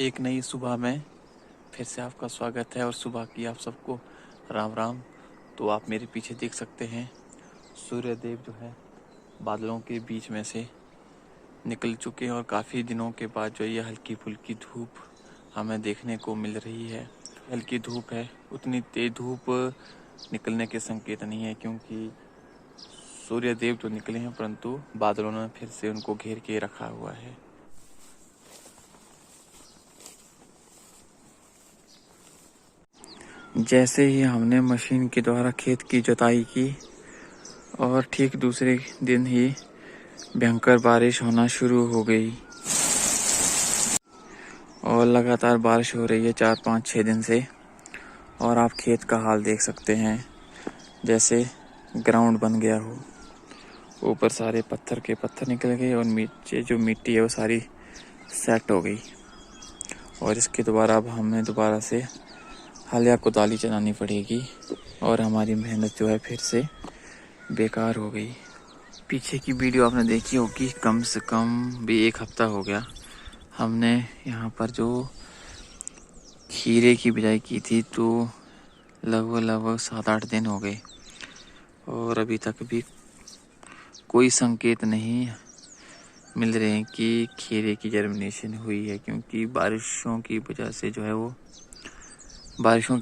एक नई सुबह में फिर से आपका स्वागत है और सुबह की आप सबको राम राम। तो आप मेरे पीछे देख सकते हैं सूर्य देव जो है बादलों के बीच में से निकल चुके हैं और काफ़ी दिनों के बाद जो ये हल्की फुल्की धूप हमें देखने को मिल रही है। हल्की धूप है, उतनी तेज धूप निकलने के संकेत नहीं है क्योंकि सूर्य देव तो निकले हैं परंतु बादलों ने फिर से उनको घेर के रखा हुआ है। जैसे ही हमने मशीन के द्वारा खेत की जुताई की और ठीक दूसरे दिन ही भयंकर बारिश होना शुरू हो गई और लगातार बारिश हो रही है 4-5-6 दिन से। और आप खेत का हाल देख सकते हैं, जैसे ग्राउंड बन गया हो। ऊपर सारे पत्थर के पत्थर निकल गए और नीचे जो मिट्टी है वो सारी सेट हो गई और इसके दोबारा अब हमें दोबारा से हल या कुदाली चलानी पड़ेगी और हमारी मेहनत जो है फिर से बेकार हो गई। पीछे की वीडियो आपने देखी होगी, कम से कम भी 1 हफ्ता हो गया हमने यहाँ पर जो खीरे की बिजाई की थी, तो लगभग 7-8 दिन हो गए और अभी तक भी कोई संकेत नहीं मिल रहे हैं कि खीरे की जर्मिनेशन हुई है, क्योंकि बारिशों की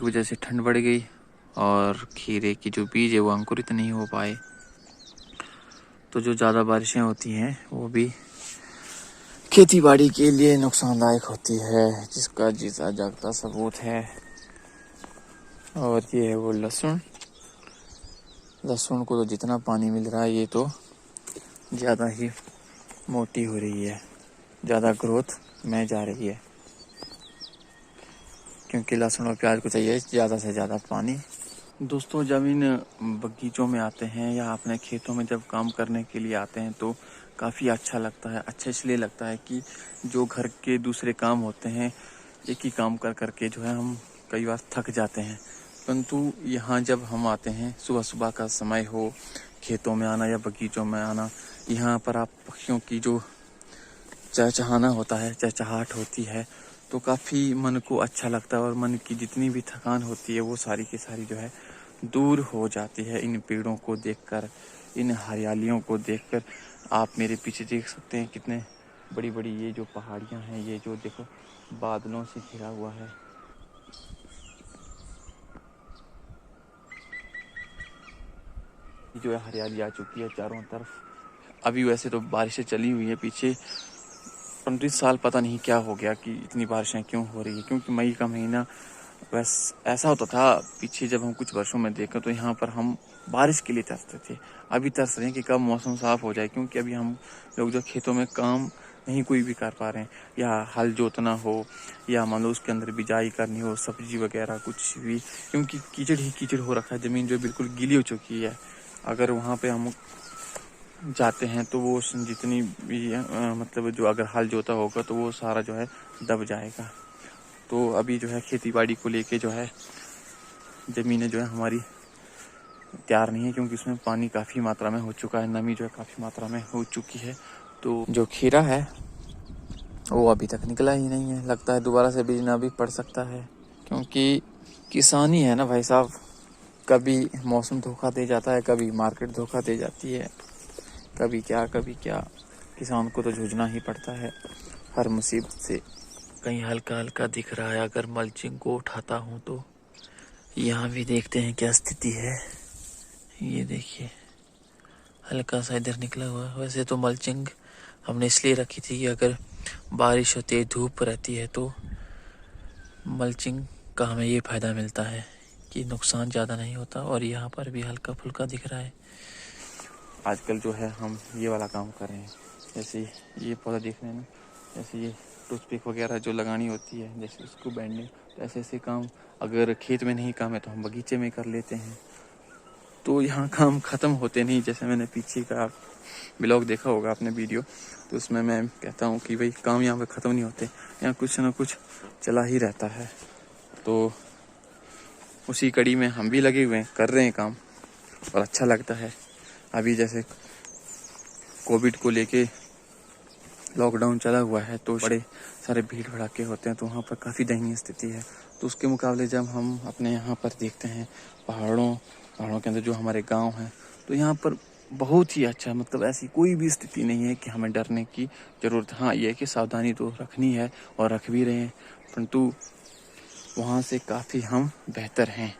वजह से ठंड बढ़ गई और खीरे की जो बीज है वो अंकुरित नहीं हो पाए। तो जो ज़्यादा बारिशें होती हैं वो भी खेती बाड़ी के लिए नुकसानदायक होती है, जिसका जीता जागता सबूत है। और ये है वो लहसुन को तो जितना पानी मिल रहा है ये तो ज़्यादा ही मोटी हो रही है, ज़्यादा ग्रोथ में जा रही है, क्योंकि लहसुन और प्याज को चाहिए ज़्यादा से ज़्यादा पानी। दोस्तों, जब इन बगीचों में आते हैं या अपने खेतों में जब काम करने के लिए आते हैं तो काफ़ी अच्छा लगता है। अच्छा इसलिए लगता है कि जो घर के दूसरे काम होते हैं, एक ही काम कर करके जो है हम कई बार थक जाते हैं, परंतु यहाँ जब हम आते हैं, सुबह सुबह का समय हो, खेतों में आना या बगीचों में आना, यहाँ पर आप पक्षियों की जो चहचहाना होता है, चहचहाहट होती है, तो काफ़ी मन को अच्छा लगता है और मन की जितनी भी थकान होती है वो सारी की सारी जो है दूर हो जाती है इन पेड़ों को देखकर, इन हरियालियों को देखकर। आप मेरे पीछे देख सकते हैं कितने बड़ी बड़ी ये जो पहाड़ियाँ हैं, ये जो देखो बादलों से घिरा हुआ है। जो है हरियाली आ चुकी है चारों तरफ। अभी वैसे तो बारिशें चली हुई है पीछे, परंतु इस साल पता नहीं क्या हो गया कि इतनी बारिशें क्यों हो रही है, क्योंकि मई का महीना बस ऐसा होता था पीछे जब हम कुछ वर्षों में देखें तो यहाँ पर हम बारिश के लिए तरसते थे। अभी तरस रहे हैं कि कब मौसम साफ हो जाए, क्योंकि अभी हम लोग जो खेतों में काम नहीं कोई भी कर पा रहे हैं, या हल जोतना हो या मान लो उसके अंदर बिजाई करनी हो, सब्जी वगैरह कुछ भी, क्योंकि कीचड़ ही कीचड़ हो रखा है, ज़मीन जो बिल्कुल गीली हो चुकी है। अगर वहाँ पे हम जाते हैं तो वो जितनी भी मतलब जो अगर हल जोता होगा तो वो सारा जो है दब जाएगा। तो अभी जो है खेती बाड़ी को लेके जो है ज़मीनें जो है हमारी तैयार नहीं है, क्योंकि उसमें पानी काफ़ी मात्रा में हो चुका है, नमी जो है काफ़ी मात्रा में हो चुकी है। तो जो खीरा है वो अभी तक निकला ही नहीं है, लगता है दोबारा से बीजना भी पड़ सकता है, क्योंकि किसानी है ना भाई साहब, कभी मौसम धोखा दे जाता है, कभी मार्केट धोखा दे जाती है, कभी क्या। किसान को तो जूझना ही पड़ता है हर मुसीबत से। कहीं हल्का हल्का दिख रहा है, अगर मल्चिंग को उठाता हूँ तो यहाँ भी देखते हैं क्या स्थिति है। ये देखिए हल्का सा इधर निकला हुआ है। वैसे तो मल्चिंग हमने इसलिए रखी थी कि अगर बारिश होती है, धूप रहती है, तो मल्चिंग का हमें ये फ़ायदा मिलता है कि नुकसान ज़्यादा नहीं होता। और यहाँ पर भी हल्का फुल्का दिख रहा है। आजकल जो है हम ये वाला काम कर रहे हैं, जैसे ये पौधा देख रहे हैं ना, जैसे ये टूथपिक वगैरह जो लगानी होती है, जैसे उसको बैंडिंग, तो ऐसे ऐसे काम अगर खेत में नहीं काम है तो हम बगीचे में कर लेते हैं। तो यहाँ काम ख़त्म होते नहीं। जैसे मैंने पीछे का ब्लॉग देखा होगा आपने वीडियो, तो उसमें मैं कहता हूँ कि भाई काम यहाँ पे ख़त्म नहीं होते, यहाँ कुछ ना कुछ चला ही रहता है। तो उसी कड़ी में हम भी लगे हुए हैं, कर रहे हैं काम और अच्छा लगता है। अभी जैसे कोविड को लेके लॉकडाउन चला हुआ है तो बड़े सारे भीड़ भड़ाके होते हैं, तो वहाँ पर काफ़ी दयनीय स्थिति है। तो उसके मुकाबले जब हम अपने यहाँ पर देखते हैं पहाड़ों के अंदर जो हमारे गांव हैं, तो यहाँ पर बहुत ही अच्छा, मतलब ऐसी कोई भी स्थिति नहीं है कि हमें डरने की ज़रूरत। हाँ, ये है कि सावधानी तो रखनी है और रख भी रहे हैं, परंतु वहाँ से काफ़ी हम बेहतर हैं।